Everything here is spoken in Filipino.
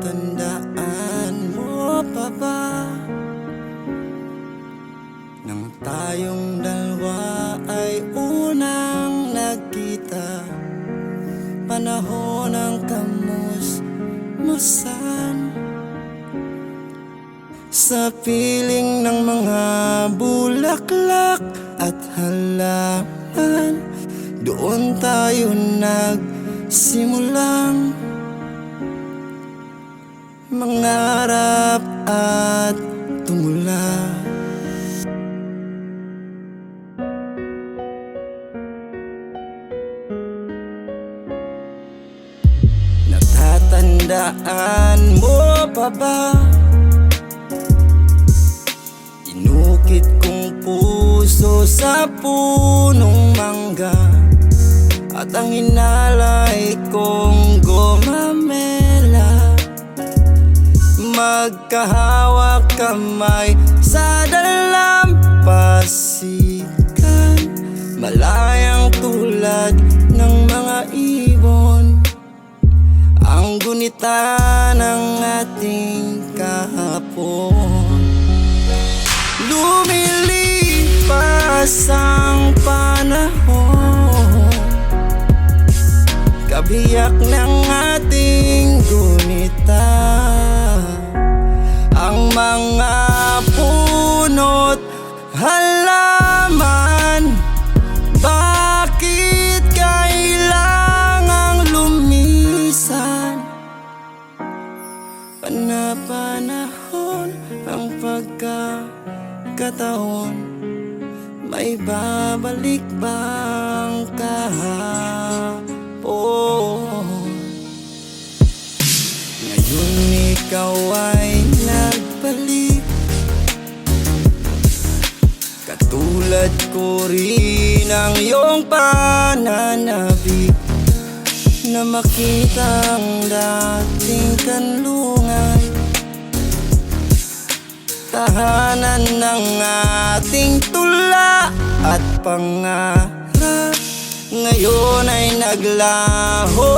Natatandaan mo pa ba nang tayong dalawa ay unang nagkita? Panahon ng kamusmusan, sa piling ng mga bulaklak at halaman, doon tayo nagsimulang mangarap at tumula. Natatandaan mo pa ba? Inukit kong puso sa punong mangga, at ang hinalay kong gumamela. Magkahawak kamay sa dalampasigan, malayang tulad ng mga ibon, ang gunita ng ating kahapon. Lumilipas ang panahon, kabiyak ng ating gunita, ang mga puno't halaman. Bakit kailangang lumisan? Panapanahon ang pagkakataon, may babalik bang kahapon? Ngayon ikaw ay nagbalik, katulad ko rin ang iyong pananabik, na makita ang dating kanlungan, tahanan ng ating tula at pangarap. Ngayon ay naglaho